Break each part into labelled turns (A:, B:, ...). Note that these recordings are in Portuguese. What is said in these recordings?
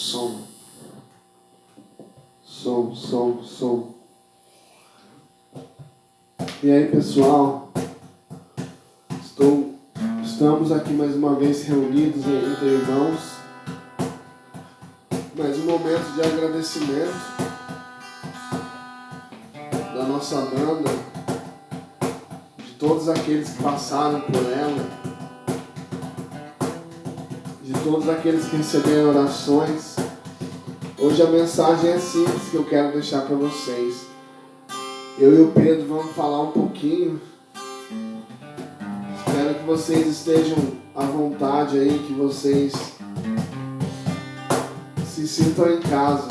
A: Som. E aí, pessoal, estamos aqui mais uma vez reunidos entre irmãos, mais um momento de agradecimento da nossa banda, de todos aqueles que passaram por ela, de todos aqueles que receberam orações. Hoje a mensagem é simples que eu quero deixar para vocês. Eu e o Pedro vamos falar um pouquinho. Espero que vocês estejam à vontade aí, que vocês se sintam em casa.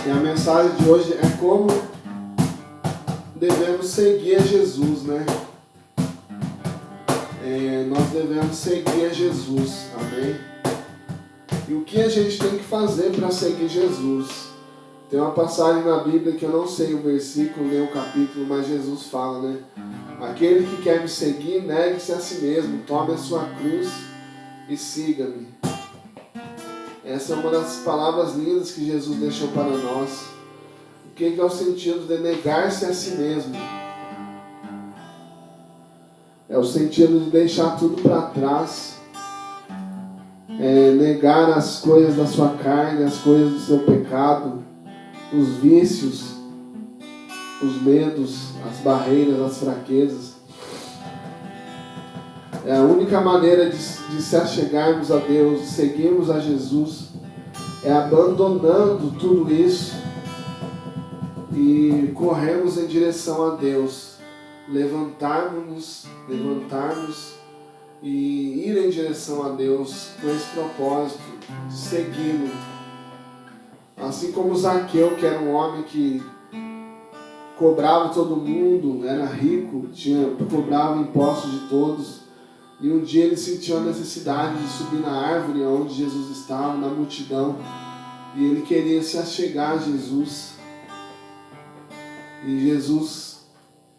A: E a mensagem de hoje é como devemos seguir a Jesus, né? Nós devemos seguir a Jesus, amém? E o que a gente tem que fazer para seguir Jesus? Tem uma passagem na Bíblia que eu não sei o versículo nem o capítulo, mas Jesus fala, né? Aquele que quer me seguir, negue-se a si mesmo, tome a sua cruz e siga-me. Essa é uma das palavras lindas que Jesus deixou para nós. O que é o sentido de negar-se a si mesmo? É o sentido de deixar tudo para trás. Negar as coisas da sua carne, as coisas do seu pecado, os vícios, os medos, as barreiras, as fraquezas. A única maneira de se achegarmos a Deus, de seguirmos a Jesus, é abandonando tudo isso e corrermos em direção a Deus. Levantarmos e ir em direção a Deus com esse propósito de segui-lo. Assim como Zaqueu, que era um homem que cobrava todo mundo, era rico, cobrava impostos de todos, e um dia ele sentiu a necessidade de subir na árvore onde Jesus estava, na multidão, e ele queria se achegar a Jesus, e Jesus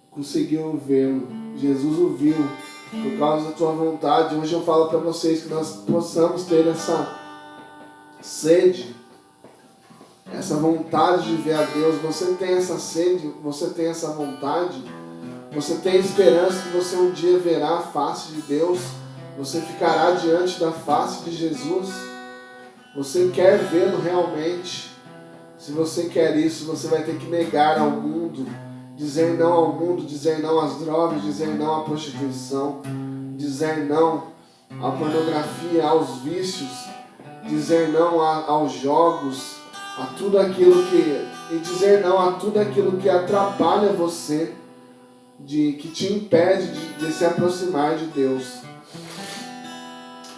A: conseguiu vê-lo. Jesus o viu. Por causa da tua vontade, hoje eu falo para vocês que nós possamos ter essa sede, essa vontade de ver a Deus. Você tem essa sede, você tem essa vontade, você tem esperança que você um dia verá a face de Deus, você ficará diante da face de Jesus. Você quer vê-lo realmente? Se você quer isso, você vai ter que negar ao mundo, dizer não ao mundo, dizer não às drogas, dizer não à prostituição, dizer não à pornografia, aos vícios, dizer não aos jogos, a tudo aquilo e dizer não a tudo aquilo que atrapalha você, que te impede de se aproximar de Deus.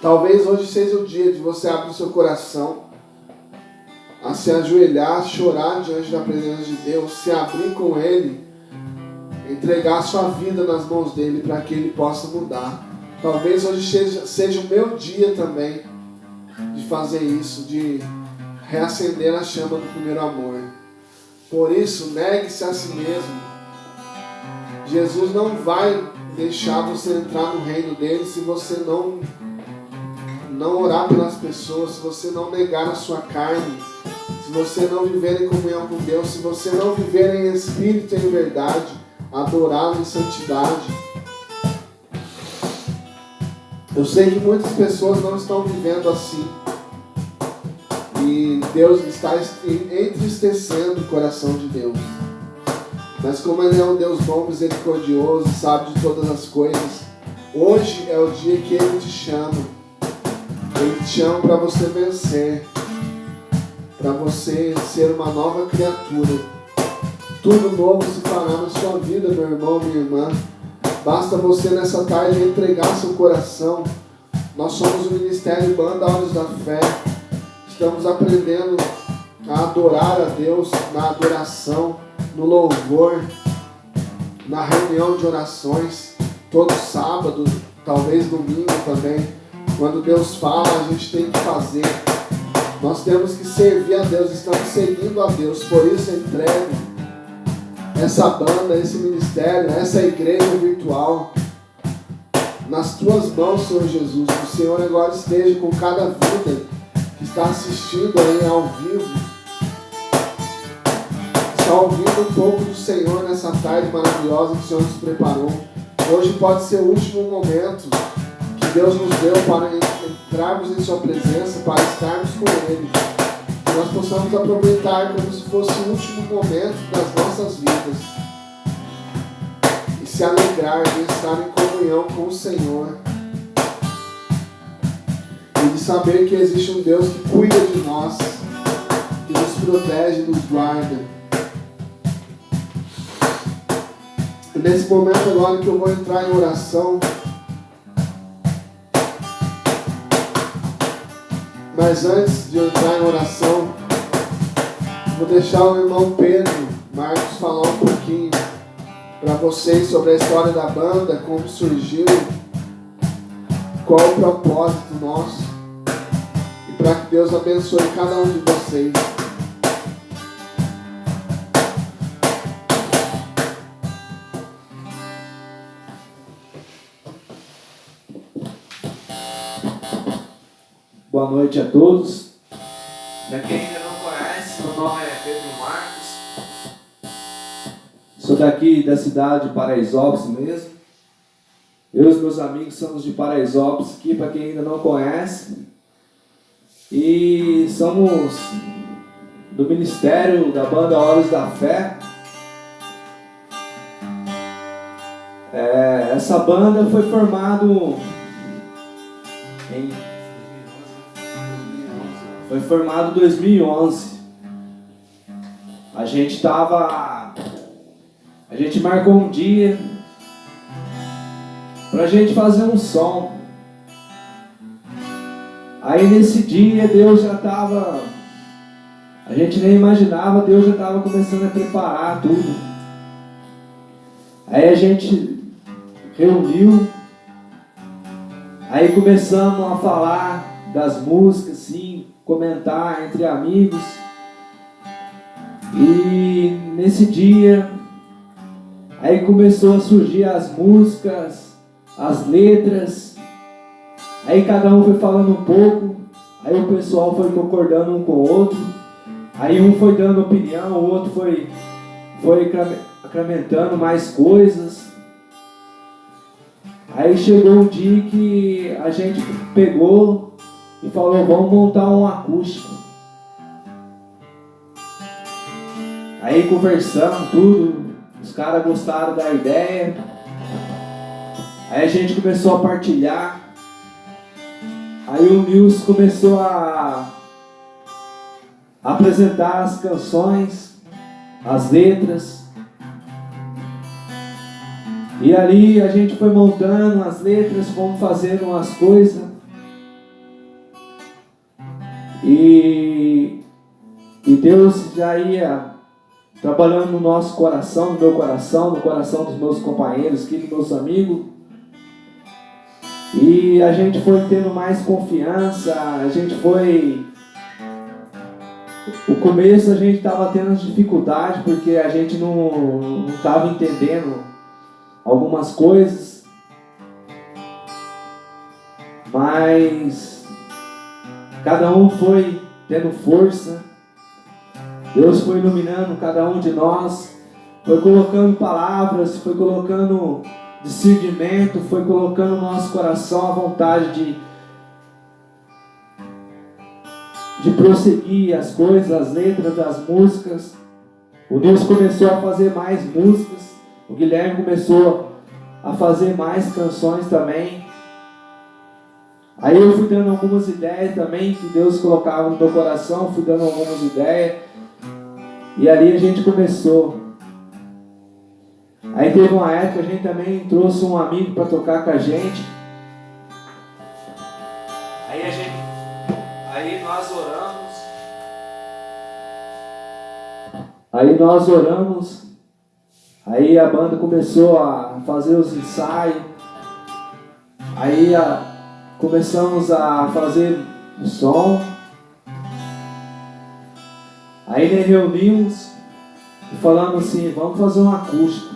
A: Talvez hoje seja o dia de você abrir o seu coração, a se ajoelhar, chorar diante da presença de Deus, se abrir com Ele, entregar a sua vida nas mãos dele para que ele possa mudar. Talvez hoje seja o meu dia também de fazer isso, de reacender a chama do primeiro amor. Por isso, negue-se a si mesmo. Jesus não vai deixar você entrar no reino dele se você não orar pelas pessoas, se você não negar a sua carne, se você não viver em comunhão com Deus, se você não viver em espírito e em verdade, adorá-lo em santidade. Eu sei que muitas pessoas não estão vivendo assim, e Deus está entristecendo o coração de Deus. Mas como Ele é um Deus bom, misericordioso, sabe de todas as coisas, hoje é o dia que Ele te chama. Ele te chama para você vencer, para você ser uma nova criatura. Tudo novo se fará na sua vida, meu irmão, minha irmã. Basta você nessa tarde entregar seu coração. Nós somos o Ministério Banda Olhos da Fé. Estamos aprendendo a adorar a Deus na adoração, no louvor, na reunião de orações, todo sábado, talvez domingo também. Quando Deus fala, a gente tem que fazer. Nós temos que servir a Deus, estamos seguindo a Deus. Por isso entrego essa banda, esse ministério, essa igreja virtual nas tuas mãos, Senhor Jesus. Que o Senhor agora esteja com cada vida que está assistindo aí ao vivo, está ouvindo um pouco do Senhor nessa tarde maravilhosa que o Senhor nos preparou. Hoje pode ser o último momento que Deus nos deu para entrarmos em Sua presença, para estarmos com Ele. Que nós possamos aproveitar como se fosse o último momento das nossas vidas e se alegrar de estar em comunhão com o Senhor e de saber que existe um Deus que cuida de nós, que nos protege, nos guarda. E nesse momento agora que eu vou entrar em oração, mas antes de eu entrar em oração, vou deixar o irmão Pedro Marcos falar um pouquinho para vocês sobre a história da banda, como surgiu, qual o propósito nosso, e para que Deus abençoe cada um de vocês.
B: Boa noite a todos. Para quem ainda não conhece, meu nome é Pedro Marcos. Sou daqui da cidade de Paraisópolis mesmo. Eu e os meus amigos somos de Paraisópolis, aqui para quem ainda não conhece. E somos do Ministério da Banda Olhos da Fé. Essa banda foi formada em 2011. A gente marcou um dia pra gente fazer um som. Aí nesse dia Deus já estava, a gente nem imaginava, Deus já estava começando a preparar tudo. Aí a gente reuniu, aí começamos a falar das músicas, sim, comentar entre amigos. E nesse dia aí começou a surgir as músicas, as letras. Aí cada um foi falando um pouco, aí o pessoal foi concordando um com o outro. Aí um foi dando opinião, o outro foi acrescentando mais coisas. Aí chegou um dia que a gente pegou e falou, vamos montar um acústico. Aí conversamos tudo, os caras gostaram da ideia. Aí a gente começou a partilhar. Aí o Nils começou a apresentar as canções, as letras. E ali a gente foi montando as letras, fomos fazendo umas coisas. E Deus já ia trabalhando no nosso coração, no meu coração, no coração dos meus companheiros, aqui, dos meus amigos. E a gente foi tendo mais confiança, O começo a gente estava tendo dificuldade porque a gente não estava entendendo algumas coisas. Mas cada um foi tendo força. Deus foi iluminando cada um de nós, foi colocando palavras, foi colocando discernimento, foi colocando no nosso coração a vontade de prosseguir as coisas, as letras das músicas. O Deus começou a fazer mais músicas, o Guilherme começou a fazer mais canções também. Aí eu fui dando algumas ideias também que Deus colocava no meu coração, fui dando algumas ideias. E ali a gente começou. Aí teve uma época, a gente também trouxe um amigo para tocar com a gente. Aí nós oramos. Aí a banda começou a fazer os ensaios. Aí começamos a fazer o som. Aí nós reunimos e falamos assim, vamos fazer um acústico.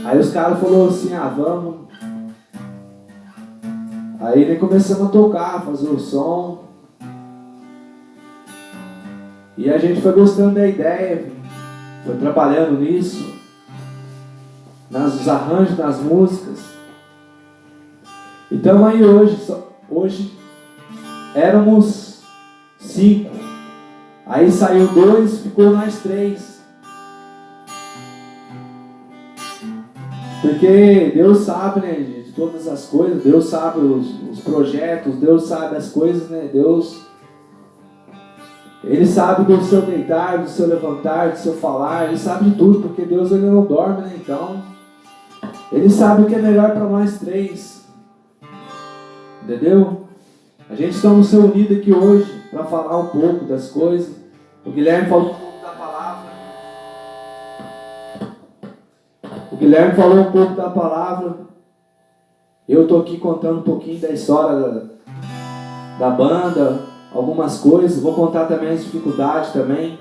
B: Aí os caras falaram assim, vamos. Aí nós começamos a tocar, fazer o som. E a gente foi gostando da ideia, foi trabalhando nisso, nos arranjos, nas músicas. Então aí hoje éramos 5. Aí saiu 2, ficou nós 3. Porque Deus sabe, né, de todas as coisas, Deus sabe os projetos, Deus sabe as coisas, né, Ele sabe do seu deitar, do seu levantar, do seu falar, Ele sabe de tudo, porque Deus ele não dorme, né, então Ele sabe o que é melhor para nós 3, entendeu? A gente estamos se unidos aqui hoje para falar um pouco das coisas. O Guilherme falou um pouco da palavra. Eu estou aqui contando um pouquinho da história da banda, algumas coisas. Vou contar também as dificuldades também.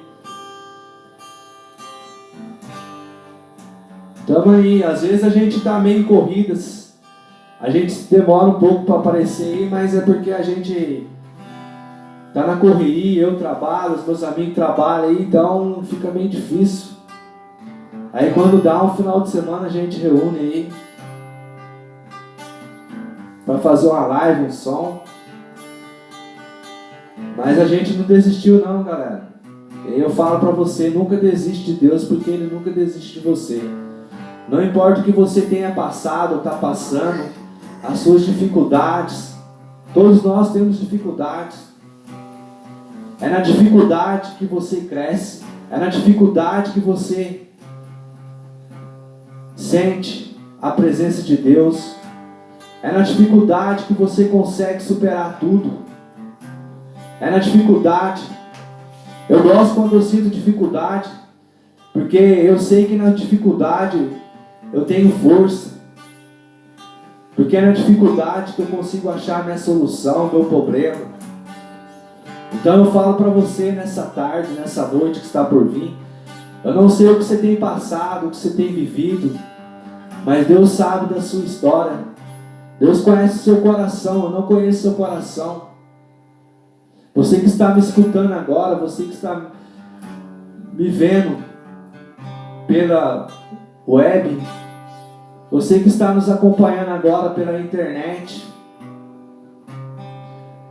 B: Tamo aí, às vezes a gente está meio em corridas. A gente demora um pouco para aparecer aí, mas é porque a gente tá na correria, eu trabalho, os meus amigos trabalham aí, então fica meio difícil. Aí quando dá um final de semana a gente reúne aí para fazer uma live, um som. Mas a gente não desistiu não, galera. E eu falo para você, nunca desiste de Deus, porque Ele nunca desiste de você. Não importa o que você tenha passado ou está passando, as suas dificuldades, todos nós temos dificuldades. É na dificuldade que você cresce, é na dificuldade que você sente a presença de Deus, é na dificuldade que você consegue superar tudo, é na dificuldade. Eu gosto quando eu sinto dificuldade, porque eu sei que na dificuldade eu tenho força, porque é na dificuldade que eu consigo achar minha solução, meu problema. Então eu falo para você nessa tarde, nessa noite que está por vir, eu não sei o que você tem passado, o que você tem vivido, mas Deus sabe da sua história. Deus conhece o seu coração, eu não conheço o seu coração. Você que está me escutando agora, você que está me vendo pela web, você que está nos acompanhando agora pela internet,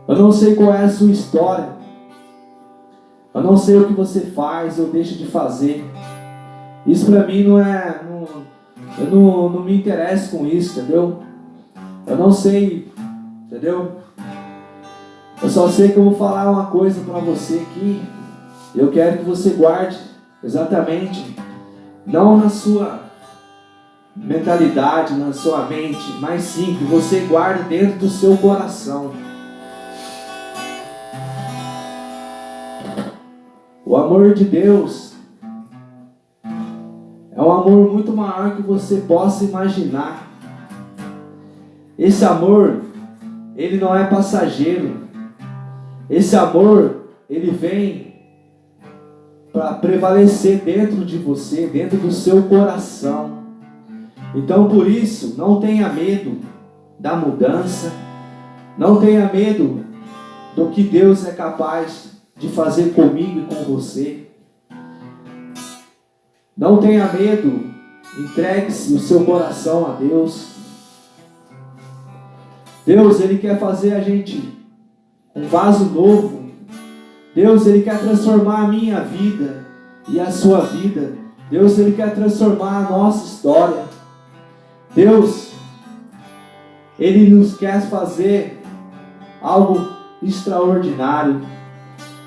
B: eu não sei qual é a sua história, eu não sei o que você faz ou deixa de fazer. Isso para mim eu não me interesso com isso, entendeu? Eu não sei, entendeu? Eu só sei que eu vou falar uma coisa para você aqui. Eu quero que você guarde exatamente, não na sua mentalidade, na sua mente, mas sim que você guarde dentro do seu coração. O amor de Deus é um amor muito maior que você possa imaginar. Esse amor, ele não é passageiro. Esse amor, ele vem para prevalecer dentro de você, dentro do seu coração. Então, por isso, não tenha medo da mudança, não tenha medo do que Deus é capaz de fazer comigo e com você. Não tenha medo, entregue-se o seu coração a Deus. Deus, Ele quer fazer a gente um vaso novo. Deus, Ele quer transformar a minha vida e a sua vida. Deus, Ele quer transformar a nossa história. Deus, Ele nos quer fazer algo extraordinário,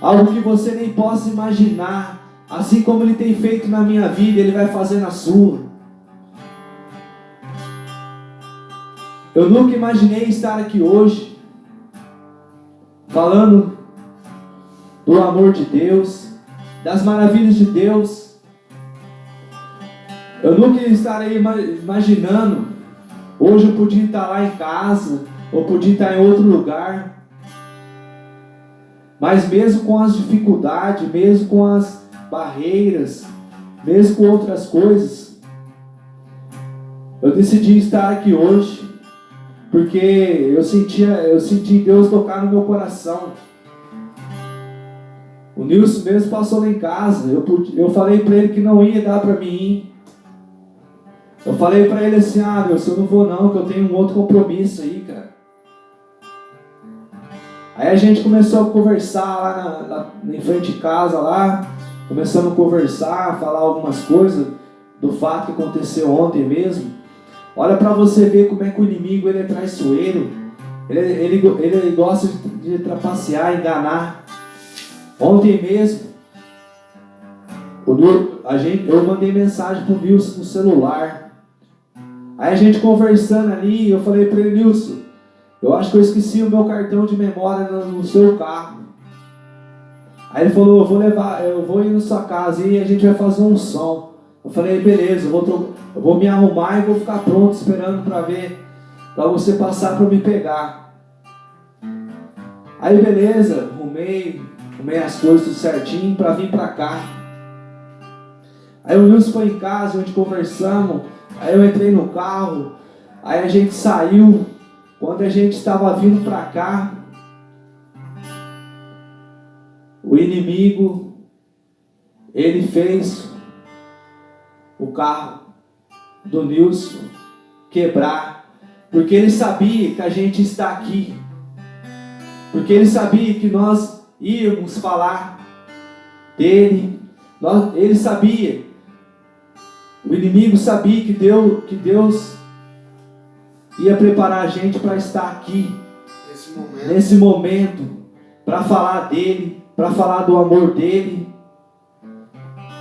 B: algo que você nem possa imaginar. Assim como Ele tem feito na minha vida, Ele vai fazer na sua. Eu nunca imaginei estar aqui hoje falando do amor de Deus, das maravilhas de Deus. Eu nunca estarei imaginando, hoje eu podia estar lá em casa, ou podia estar em outro lugar, mas mesmo com as dificuldades, mesmo com as barreiras, mesmo com outras coisas, eu decidi estar aqui hoje, porque eu senti Deus tocar no meu coração. O Nilson mesmo passou lá em casa. Eu falei para ele que não ia dar para mim ir. Eu falei para ele assim: ah, Nilson, eu não vou não, que eu tenho um outro compromisso aí, cara. Aí a gente começou a conversar lá em frente de casa lá. Começamos a conversar, falar algumas coisas do fato que aconteceu ontem mesmo. Olha para você ver como é que o inimigo ele é traiçoeiro. Ele gosta de trapacear, enganar. Ontem mesmo, eu mandei mensagem pro Nilson no celular. Aí a gente conversando ali, eu falei para ele: Nilson, eu acho que eu esqueci o meu cartão de memória no seu carro. Aí ele falou: eu vou ir na sua casa e a gente vai fazer um som. Eu falei: beleza, eu vou me arrumar e vou ficar pronto esperando para você passar para me pegar. Aí beleza, arrumei as coisas tudo certinho para vir para cá. Aí o Nilson foi em casa, a gente conversamos. Aí eu entrei no carro, aí a gente saiu. Quando a gente estava vindo para cá, o inimigo, ele fez o carro do Nilson quebrar, porque ele sabia que a gente está aqui, porque ele sabia que nós íamos falar dele, ele sabia, o inimigo sabia que Deus ia preparar a gente para estar aqui, nesse momento, para falar dele, para falar do amor dele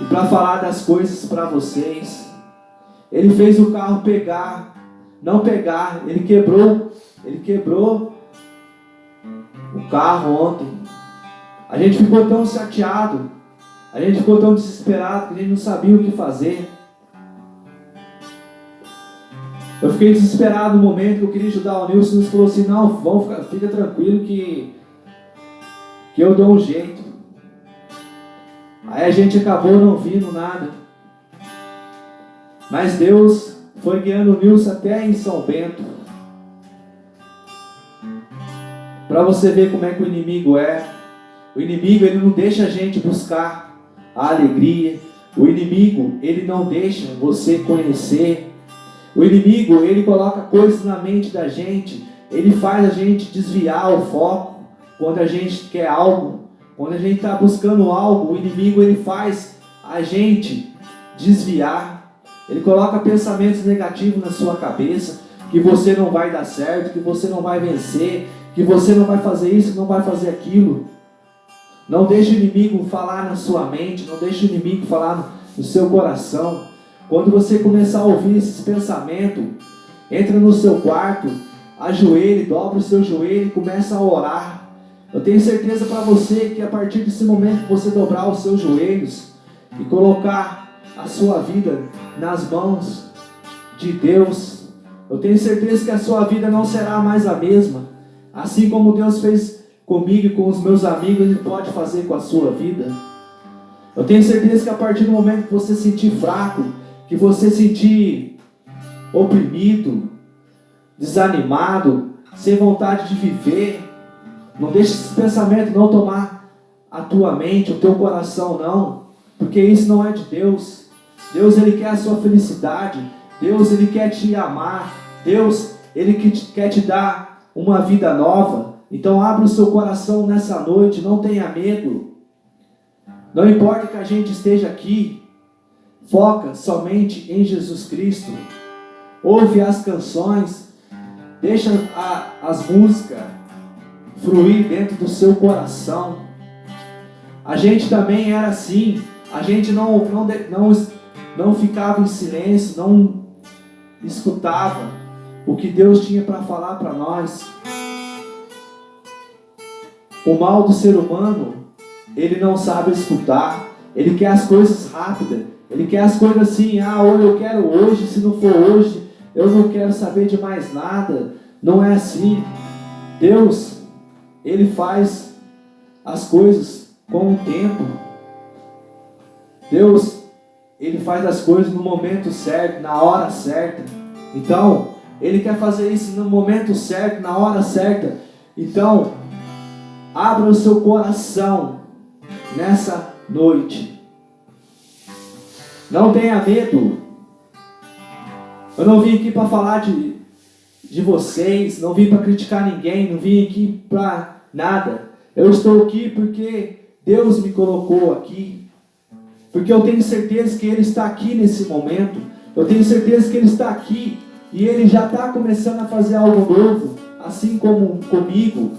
B: e para falar das coisas para vocês. Ele fez o carro ele quebrou o carro ontem. A gente ficou tão chateado, a gente ficou tão desesperado que a gente não sabia o que fazer. Eu fiquei desesperado no momento que eu queria ajudar o Nilson. Ele falou assim: não, fica tranquilo que eu dou um jeito. Aí a gente acabou não vindo nada. Mas Deus foi guiando o Nilson até em São Bento. Para você ver como é que o inimigo é. O inimigo, ele não deixa a gente buscar a alegria. O inimigo, ele não deixa você conhecer. O inimigo, ele coloca coisas na mente da gente. Ele faz a gente desviar o foco. Quando a gente quer algo, quando a gente está buscando algo, o inimigo, ele faz a gente desviar. Ele coloca pensamentos negativos na sua cabeça, que você não vai dar certo, que você não vai vencer, que você não vai fazer isso, não vai fazer aquilo. Não deixe o inimigo falar na sua mente, não deixe o inimigo falar no seu coração. Quando você começar a ouvir esses pensamentos, entra no seu quarto, ajoelhe, dobra o seu joelho e começa a orar. Eu tenho certeza para você que a partir desse momento que você dobrar os seus joelhos e colocar a sua vida nas mãos de Deus, eu tenho certeza que a sua vida não será mais a mesma. Assim como Deus fez comigo e com os meus amigos, Ele pode fazer com a sua vida. Eu tenho certeza que a partir do momento que você se sentir fraco, que você se sentir oprimido, desanimado, sem vontade de viver, não deixe esse pensamento não tomar a tua mente, o teu coração não, porque isso não é de Deus. Deus, Ele quer a sua felicidade. Deus, Ele quer te amar. Deus, Ele quer te dar uma vida nova. Então abra o seu coração nessa noite, não tenha medo. Não importa que a gente esteja aqui, foca somente em Jesus Cristo. Ouve as canções, deixa as músicas fluir dentro do seu coração. A gente também era assim. A gente não ficava em silêncio, não escutava o que Deus tinha para falar para nós. O mal do ser humano, ele não sabe escutar. Ele quer as coisas rápidas. Ele quer as coisas assim: eu quero hoje, se não for hoje, eu não quero saber de mais nada. Não é assim. Deus, Ele faz as coisas com o tempo. Deus, Ele faz as coisas no momento certo, na hora certa. Então, Ele quer fazer isso no momento certo, na hora certa. Então, abra o seu coração nessa noite. Não tenha medo. Eu não vim aqui para falar de vocês, não vim para criticar ninguém, não vim aqui para nada. Eu estou aqui porque Deus me colocou aqui. Porque eu tenho certeza que Ele está aqui nesse momento. Eu tenho certeza que Ele está aqui e Ele já está começando a fazer algo novo, assim como comigo.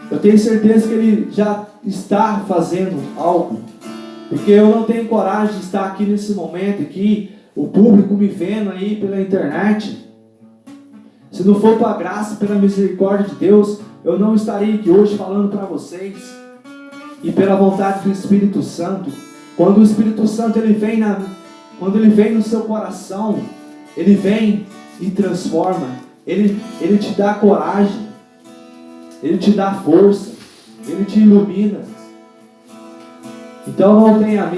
B: Eu tenho certeza que Ele já está fazendo algo. Porque eu não tenho coragem de estar aqui nesse momento, aqui, o público me vendo aí pela internet. Se não for para a graça, pela misericórdia de Deus, eu não estaria aqui hoje falando para vocês. E pela vontade do Espírito Santo. Quando o Espírito Santo quando ele vem no seu coração, ele vem e transforma. Ele te dá coragem. Ele te dá força. Ele te ilumina. Então não tenha medo.